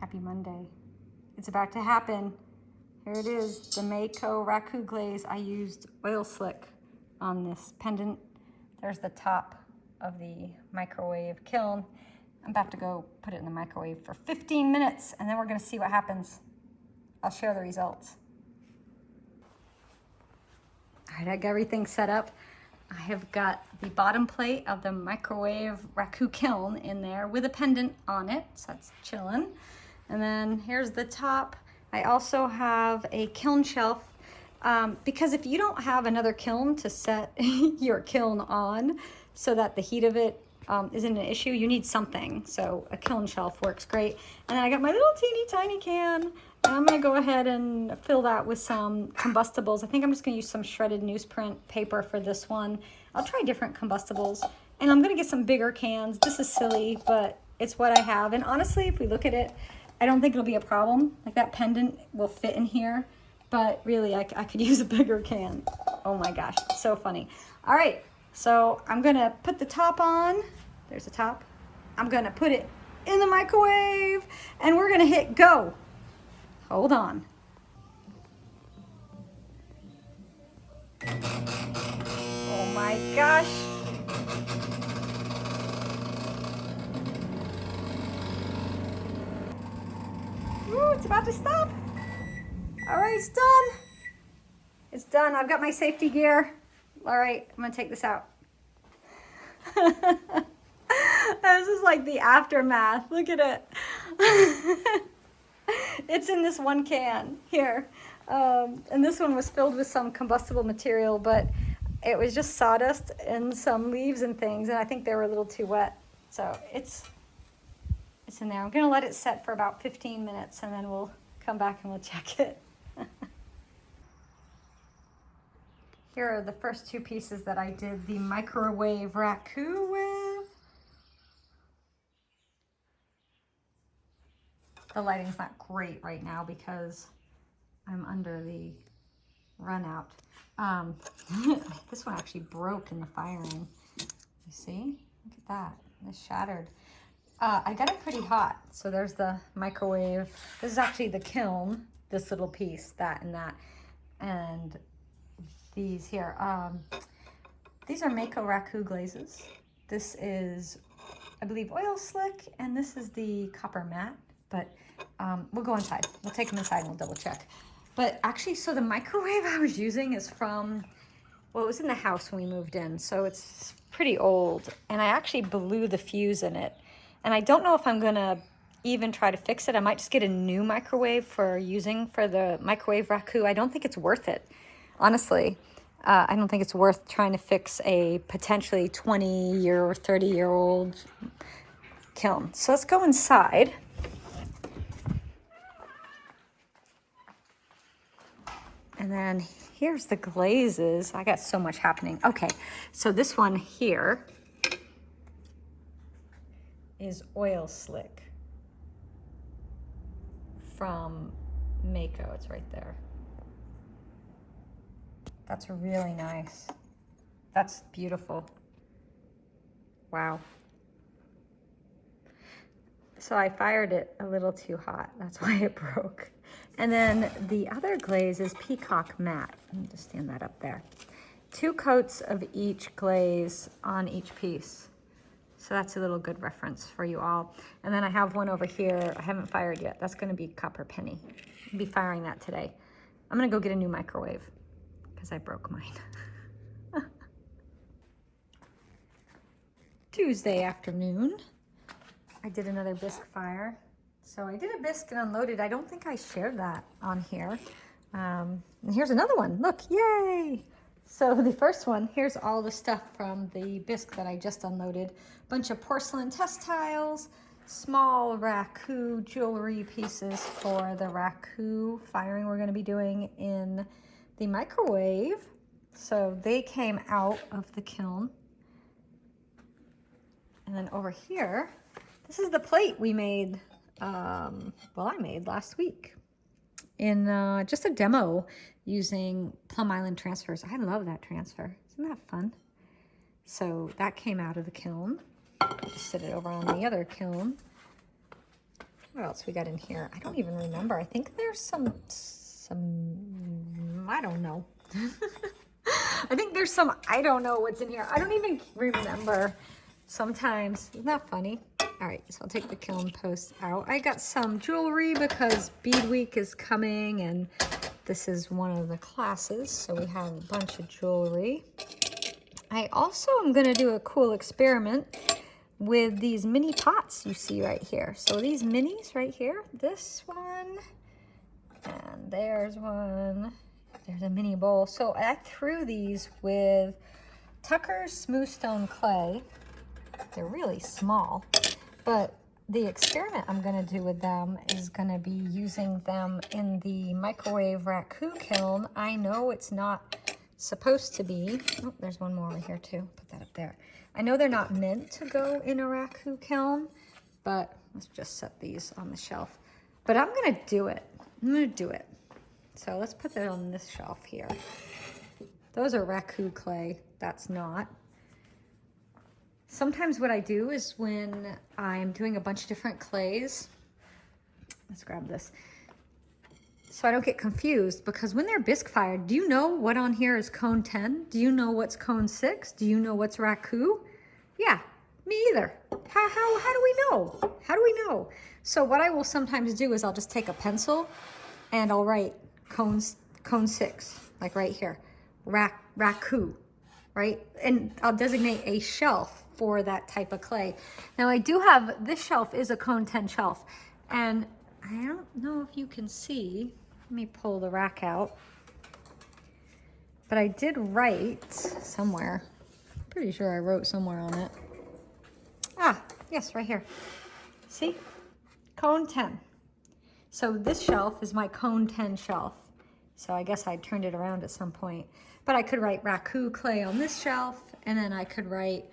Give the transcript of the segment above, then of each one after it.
Happy Monday. It's about to happen. Here it is, the Mako Raku glaze. I used oil slick on this pendant. There's the top of the microwave kiln. I'm about to go put it in the microwave for 15 minutes and then we're gonna see what happens. I'll share the results. All right, I got everything set up. I have got the bottom plate of the microwave Raku kiln in there with a pendant on it, so that's chilling. And then here's the top. I also have a kiln shelf because if you don't have another kiln to set your kiln on so that the heat of it isn't an issue, you need something. So a kiln shelf works great. And then I got my little teeny tiny can. And I'm gonna go ahead and fill that with some combustibles. I think I'm just gonna use some shredded newsprint paper for this one. I'll try different combustibles. And I'm gonna get some bigger cans. This is silly, but it's what I have. And honestly, if we look at it, I don't think it'll be a problem. Like that pendant will fit in here, but really I could use a bigger can. Oh my gosh, so funny. All right, so I'm gonna put the top on. There's the top. I'm gonna put it in the microwave and we're gonna hit go. Hold on. Oh my gosh. Ooh, it's about to stop. All right, it's done. It's done. I've got my safety gear. All right, I'm gonna take this out. This is like the aftermath. Look at it. It's in this one can here. And this one was filled with some combustible material, but it was just sawdust and some leaves and things, and I think they were a little too wet. So it's in there. I'm gonna let it set for about 15 minutes and then we'll come back and we'll check it. Here are the first two pieces that I did the microwave Raku with. The lighting's not great right now because I'm under the run out. This one actually broke in the firing. You see? Look at that. It's shattered. I got it pretty hot. So there's the microwave. This is actually the kiln, this little piece, that and that. And these here. These are Mako Raku glazes. This is, I believe, oil slick, and this is the copper matte. But we'll go inside. We'll take them inside and we'll double check. But actually, so the microwave I was using is from, well, it was in the house when we moved in. So it's pretty old. And I actually blew the fuse in it. And I don't know if I'm gonna even try to fix it. I might just get a new microwave for using for the microwave Raku. I don't think it's worth it, honestly. I don't think it's worth trying to fix a potentially 20-year or 30-year-old kiln. So let's go inside. And then here's the glazes. I got so much happening. Okay, so this one here is oil slick from Mako. It's right there. That's really nice. That's beautiful. Wow. So I fired it a little too hot. That's why it broke. And then the other glaze is peacock matte. Let me just stand that up there. 2 coats of each glaze on each piece. So that's a little good reference for you all. And then I have one over here. I haven't fired yet. That's gonna be copper penny. I'll be firing that today. I'm gonna go get a new microwave because I broke mine. Tuesday afternoon, I did another bisque fire. So I did a bisque and unloaded. I don't think I shared that on here. And here's another one. Look, yay! So the first one, here's all the stuff from the bisque that I just unloaded. Bunch of porcelain test tiles, small Raku jewelry pieces for the Raku firing we're gonna be doing in the microwave. So they came out of the kiln. And then over here, this is the plate we made, well, I made last week in just a demo using Plum Island transfers. I love that transfer. Isn't that fun? So that came out of the kiln. Just sit it over on the other kiln. What else we got in here? I don't even remember. I think there's some, I don't know. I think there's some, I don't know what's in here. I don't even remember sometimes. Isn't that funny? All right, so I'll take the kiln post out. I got some jewelry because bead week is coming and this is one of the classes. So we have a bunch of jewelry. I also am gonna do a cool experiment with these mini pots you see right here. So these minis right here, this one, and there's one. There's a mini bowl. So I threw these with Tucker's Smooth Stone Clay. They're really small, but the experiment I'm gonna do with them is gonna be using them in the microwave Raku kiln. I know it's not supposed to be. Oh, there's one more over here too. Put that up there. I know they're not meant to go in a Raku kiln, but let's just set these on the shelf. But I'm gonna do it. I'm gonna do it. So let's put that on this shelf here. Those are Raku clay. That's not. Sometimes what I do is when I'm doing a bunch of different clays, let's grab this, so I don't get confused, because when they're bisque fired, do you know what on here is cone 10? Do you know what's cone 6? Do you know what's Raku? Yeah, me either. How do we know? How do we know? So what I will sometimes do is I'll just take a pencil and I'll write cone 6, like right here, Raku, right? And I'll designate a shelf for that type of clay. Now I do have, this shelf is a cone 10 shelf, and I don't know if you can see, let me pull the rack out, but I did write somewhere, pretty sure I wrote somewhere on it. Ah, yes, right here. See, cone 10. So this shelf is my cone 10 shelf. So I guess I turned it around at some point, but I could write Raku clay on this shelf, and then I could write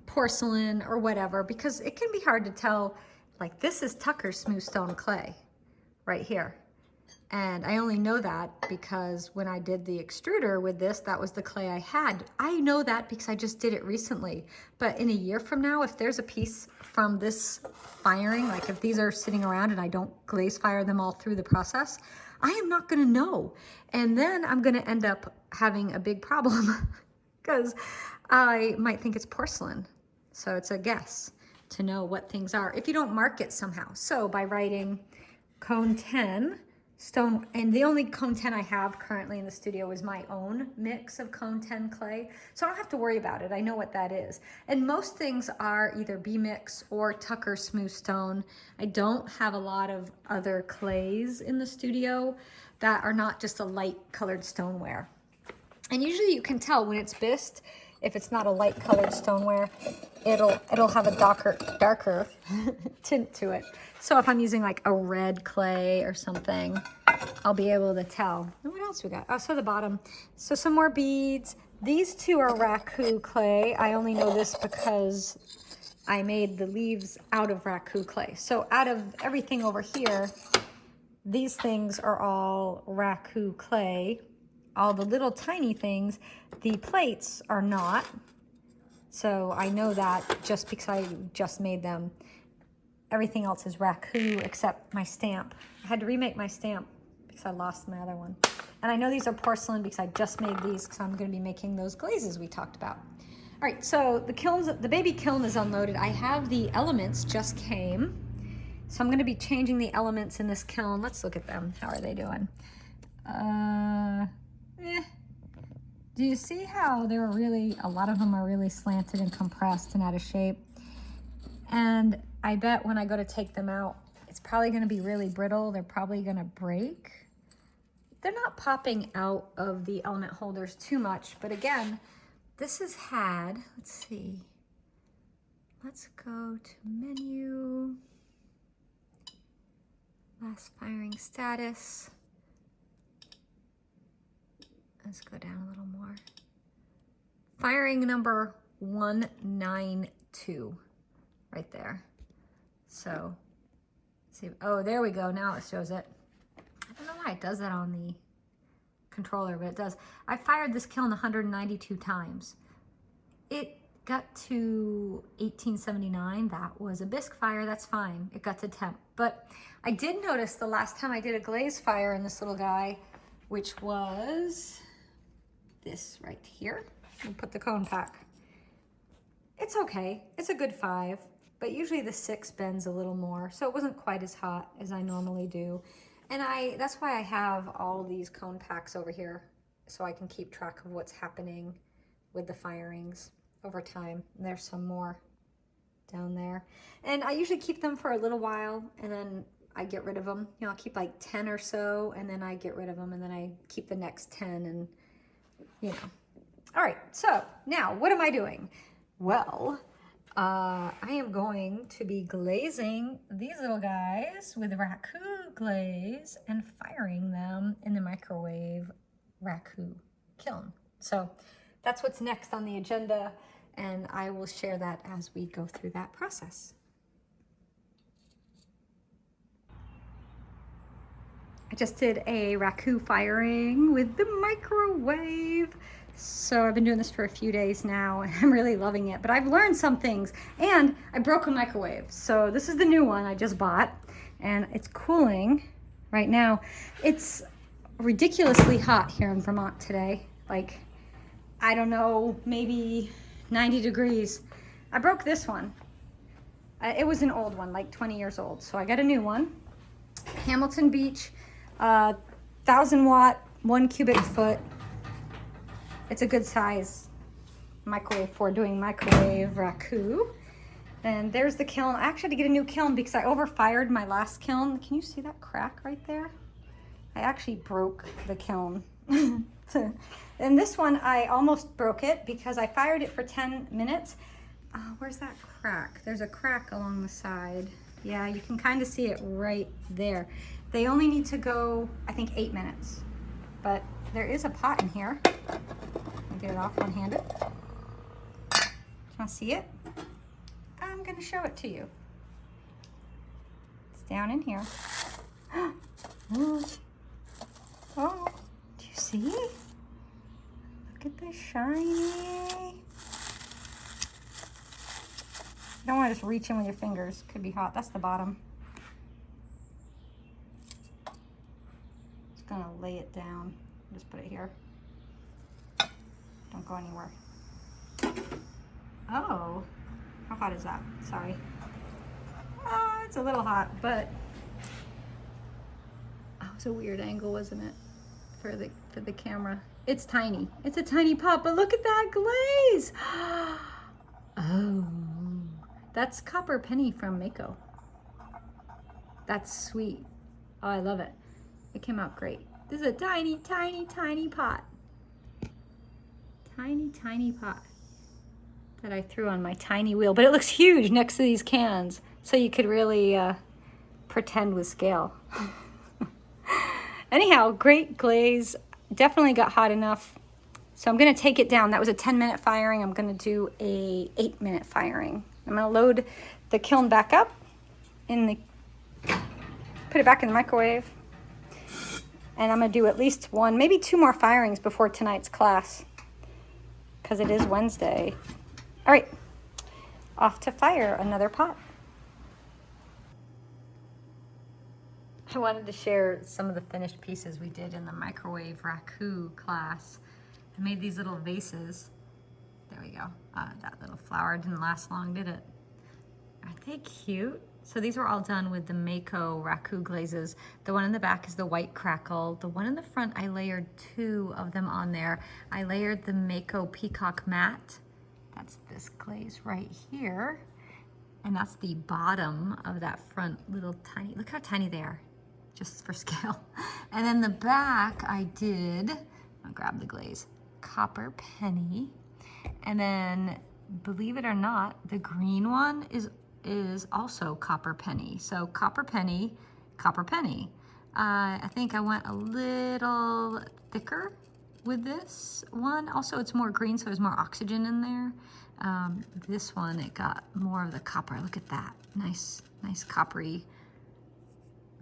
porcelain or whatever, because it can be hard to tell. Like this is Tucker's Smooth Stone Clay right here. And I only know that because when I did the extruder with this, that was the clay I had. I know that because I just did it recently. But in a year from now, if there's a piece from this firing, like if these are sitting around and I don't glaze fire them all through the process, I am not gonna know. And then I'm gonna end up having a big problem because I might think it's porcelain. So it's a guess to know what things are if you don't mark it somehow. So by writing cone 10 stone, and the only cone 10 I have currently in the studio is my own mix of cone 10 clay, so I don't have to worry about it. I know what that is. And most things are either B-Mix or Tucker Smooth Stone. I don't have a lot of other clays in the studio that are not just a light colored stoneware. And usually you can tell when it's bisqued, if it's not a light colored stoneware, it'll have a darker tint to it. So if I'm using like a red clay or something, I'll be able to tell. And what else we got? Oh, so the bottom. So some more beads. These two are Raku clay. I only know this because I made the leaves out of Raku clay. So out of everything over here, these things are all Raku clay. All the little tiny things, the plates are not. So I know that just because I just made them. Everything else is Raku except my stamp. I had to remake my stamp because I lost my other one. And I know these are porcelain because I just made these because I'm going to be making those glazes we talked about. All right, so the baby kiln is unloaded. I have the elements just came. So I'm going to be changing the elements in this kiln. Let's look at them. How are they doing? Do you see how they're really, a lot of them are really slanted and compressed and out of shape? And I bet when I go to take them out, it's probably going to be really brittle. They're probably going to break. They're not popping out of the element holders too much, but again, this has had, let's see, let's go to menu, last firing status. Let's go down a little more. Firing number 192, right there. So, let's see, oh, there we go, now it shows it. I don't know why it does that on the controller, but it does. I fired this kiln 192 times. It got to 1879. That was a bisque fire, that's fine. It got to temp. But I did notice the last time I did a glaze fire in this little guy, which was this right here. We'll put the cone pack. It's okay, it's a good 5, but usually the 6 bends a little more, so it wasn't quite as hot as I normally do. And that's why I have all these cone packs over here, so I can keep track of what's happening with the firings over time. And there's some more down there. And I usually keep them for a little while, and then I get rid of them. You know, I'll keep like 10 or so, and then I get rid of them, and then I keep the next 10, and you know. All right, so now what am I doing? Well, I am going to be glazing these little guys with Raku glaze and firing them in the microwave Raku kiln. So that's what's next on the agenda, and I will share that as we go through that process. I just did a Raku firing with the microwave. So I've been doing this for a few days now, and I'm really loving it. But I've learned some things, and I broke a microwave. So this is the new one I just bought, and it's cooling right now. It's ridiculously hot here in Vermont today. Like, I don't know, maybe 90 degrees. I broke this one. It was an old one, like 20 years old. So I got a new one. Hamilton Beach, 1,000 watt, 1 cubic foot. It's a good size microwave for doing microwave Raku. And there's the kiln. I actually had to get a new kiln because I overfired my last kiln. Can you see that crack right there? I actually broke the kiln. And this one, I almost broke it because I fired it for 10 minutes. Where's that crack? There's a crack along the side. Yeah, you can kind of see it right there. They only need to go, I think, 8 minutes. But there is a pot in here. I'll get it off one-handed. Do you want to see it? I'm going to show it to you. It's down in here. Oh, do you see? Look at the shiny. You don't want to just reach in with your fingers. Could be hot. That's the bottom. Just going to lay it down. Just put it here. Don't go anywhere. Oh, how hot is that? Sorry. It's a little hot, but it's a weird angle, wasn't it? For the camera. It's tiny. It's a tiny pot, but look at that glaze. Oh, that's copper penny from Mako. That's sweet. Oh, I love it. It came out great. This is a tiny, tiny, tiny pot. Tiny, tiny pot that I threw on my tiny wheel. But it looks huge next to these cans, so you could really pretend with scale. Anyhow, great glaze. Definitely got hot enough. So I'm going to take it down. That was a 10-minute firing. I'm going to do a 8-minute firing. I'm going to load the kiln back up put it back in the microwave. And I'm going to do at least 1, maybe 2 more firings before tonight's class, because it is Wednesday. All right, off to fire another pot. I wanted to share some of the finished pieces we did in the microwave Raku class. I made these little vases. There we go. That little flower didn't last long, did it? Aren't they cute? So these were all done with the Mako Raku glazes. The one in the back is the white crackle. The one in the front, I layered 2 of them on there. I layered the Mako Peacock Matte. That's this glaze right here. And that's the bottom of that front little tiny, look how tiny they are, just for scale. And then the back I did, I'll grab the glaze, copper penny. And then, believe it or not, the green one is also copper penny. So copper penny, copper penny. I think I went a little thicker with this one. Also, it's more green, so there's more oxygen in there. This one, it got more of the copper. Look at that. Nice coppery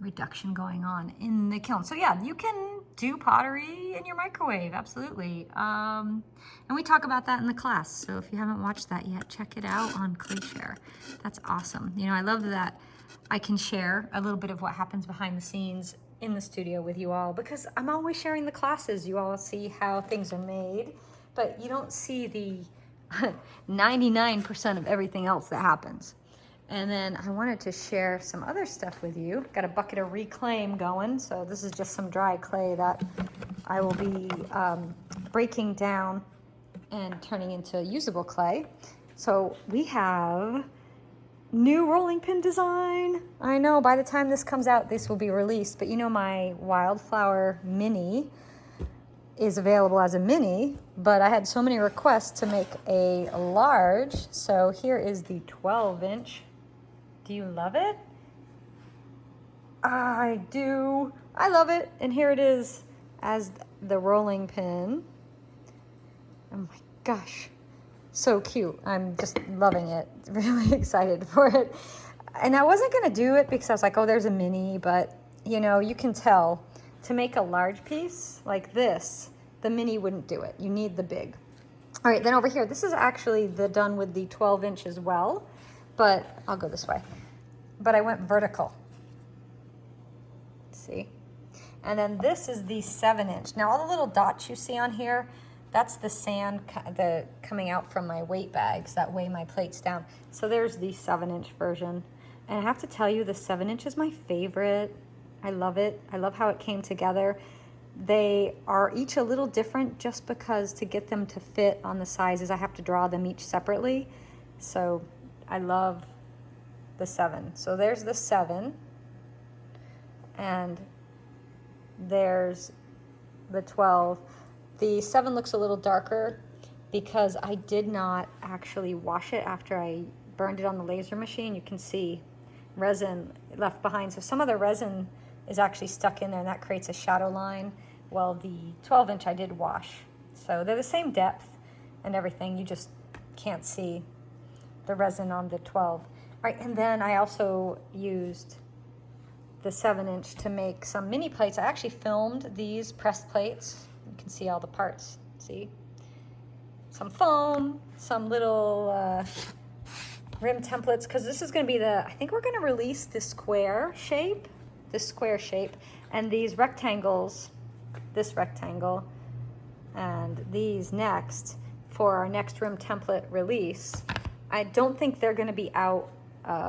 reduction going on in the kiln. So yeah, you can do pottery in your microwave, absolutely. And we talk about that in the class. So if you haven't watched that yet, check it out on ClayShare. That's awesome. You know, I love that I can share a little bit of what happens behind the scenes in the studio with you all, because I'm always sharing the classes. You all see how things are made, but you don't see the 99% of everything else that happens. And then I wanted to share some other stuff with you. Got a bucket of Reclaim going. So this is just some dry clay that I will be breaking down and turning into usable clay. So we have new rolling pin design. I know by the time this comes out, this will be released, but you know my Wildflower mini is available as a mini, but I had so many requests to make a large. So here is the 12-inch. Do you love it? I do. I love it. And here it is as the rolling pin. Oh my gosh. So cute. I'm just loving it. Really excited for it. And I wasn't going to do it because I was like, oh, there's a mini. But, you know, you can tell to make a large piece like this, the mini wouldn't do it. You need the big. All right, then over here, this is actually done with the 12-inch as well. But I'll go this way. But I went vertical. See? And then this is the 7-inch. Now all the little dots you see on here, that's the sand coming out from my weight bags that weigh my plates down. So there's the 7-inch version. And I have to tell you, the 7-inch is my favorite. I love it. I love how it came together. They are each a little different just because to get them to fit on the sizes, I have to draw them each separately. So I love the 7. So there's the 7. And there's the 12. The 7 looks a little darker because I did not actually wash it after I burned it on the laser machine. You can see resin left behind. So some of the resin is actually stuck in there, and that creates a shadow line. Well, the 12-inch I did wash. So they're the same depth and everything. You just can't see the resin on the 12. Right, and then I also used the 7-inch to make some mini plates. I actually filmed these pressed plates. You can see all the parts, see? Some foam, some little rim templates, because this is going to be I think we're going to release the square shape, and these rectangles, this rectangle, and these next for our next rim template release. I don't think they're going to be out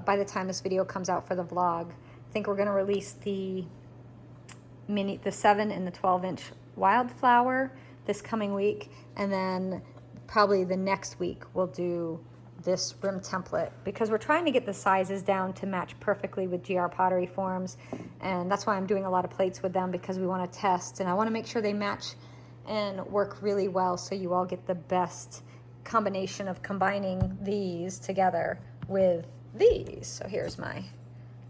by the time this video comes out for the vlog. I think we're going to release the 7 and the 12-inch Wildflower this coming week, and then probably the next week we'll do this rim template, because we're trying to get the sizes down to match perfectly with GR Pottery forms, and that's why I'm doing a lot of plates with them, because we want to test and I want to make sure they match and work really well, so you all get the best combination of combining these together with these. So here's my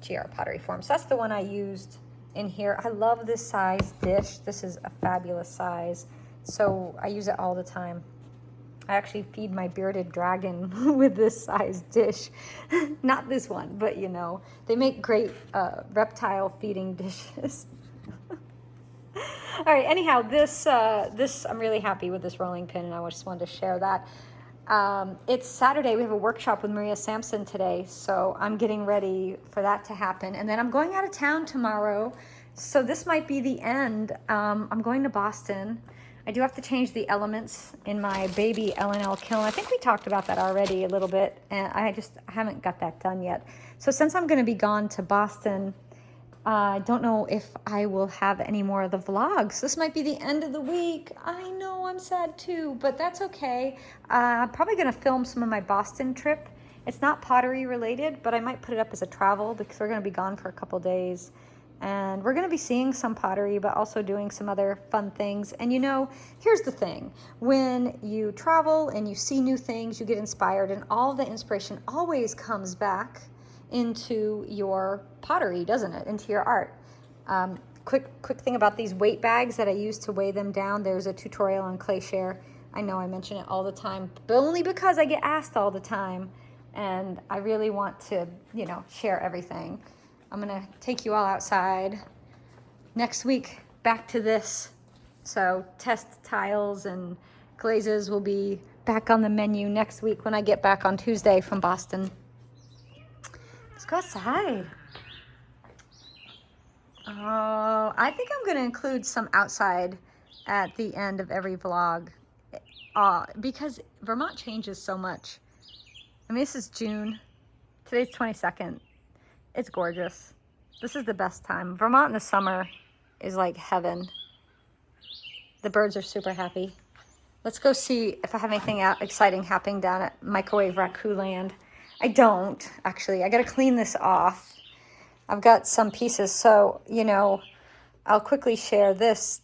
GR Pottery form. So that's the one I used in here. I love this size dish. This is a fabulous size. So I use it all the time. I actually feed my bearded dragon with this size dish. Not this one, but you know, they make great reptile feeding dishes. All right, anyhow, this I'm really happy with this rolling pin, and I just wanted to share that. It's Saturday. We have a workshop with Maria Sampson today, so I'm getting ready for that to happen. And then I'm going out of town tomorrow, so this might be the end. I'm going to Boston. I do have to change the elements in my baby L&L kiln. I think we talked about that already a little bit, and I haven't got that done yet. So since I'm going to be gone to Boston, I don't know if I will have any more of the vlogs. This might be the end of the week. I know, I'm sad too, but that's okay. I'm probably going to film some of my Boston trip. It's not pottery related, but I might put it up as a travel because we're going to be gone for a couple days. And we're going to be seeing some pottery, but also doing some other fun things. And you know, here's the thing. When you travel and you see new things, you get inspired, and all the inspiration always comes back into your pottery, doesn't it? Into your art. Quick thing about these weight bags that I use to weigh them down. There's a tutorial on ClayShare. I know I mention it all the time, but only because I get asked all the time. And I really want to, you know, share everything. I'm going to take you all outside next week, back to this So test tiles and glazes will be back on the menu next week when I get back on Tuesday from Boston. Let's go outside. Oh, I think I'm going to include some outside at the end of every vlog because Vermont changes so much. I mean, this is June. Today's 22nd. It's gorgeous. This is the best time. Vermont in the summer is like heaven. The birds are super happy. Let's go see if I have anything exciting happening down at Microwave Raku land. I don't, actually. I got to clean this off. I've got some pieces, so, you know, I'll quickly share this.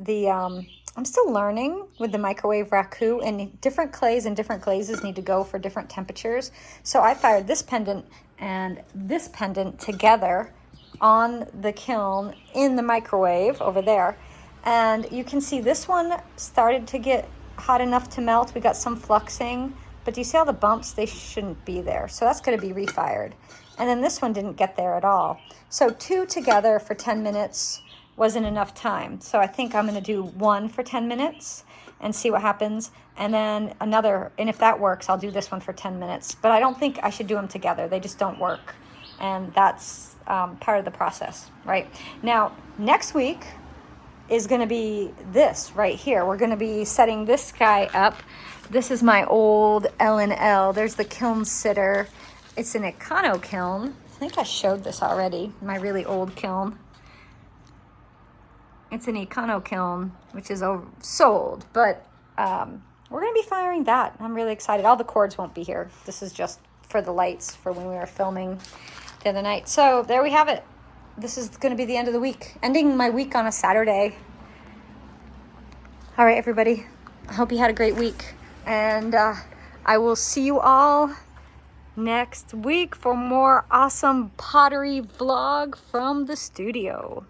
I'm still learning with the Microwave Raku, and different clays and different glazes need to go for different temperatures. So I fired this pendant and this pendant together on the kiln in the microwave over there. And you can see this one started to get hot enough to melt. We got some fluxing, but do you see all the bumps? They shouldn't be there. So that's going to be refired. And then this one didn't get there at all. So 2 together for 10 minutes wasn't enough time. So I think I'm going to do 1 for 10 minutes and see what happens. And then another, and if that works, I'll do this one for 10 minutes. But I don't think I should do them together. They just don't work. And that's part of the process, right? Now, next week is going to be this right here. We're going to be setting this guy up. This is my old L&L. There's the kiln sitter. It's an Econo kiln. I think I showed this already, my really old kiln. It's an Econo kiln, which is sold, but we're going to be firing that. I'm really excited. All the cords won't be here. This is just for the lights for when we were filming the other night. So there we have it. This is going to be the end of the week. Ending my week on a Saturday. All right, everybody. I hope you had a great week. And I will see you all next week for more awesome pottery vlog from the studio.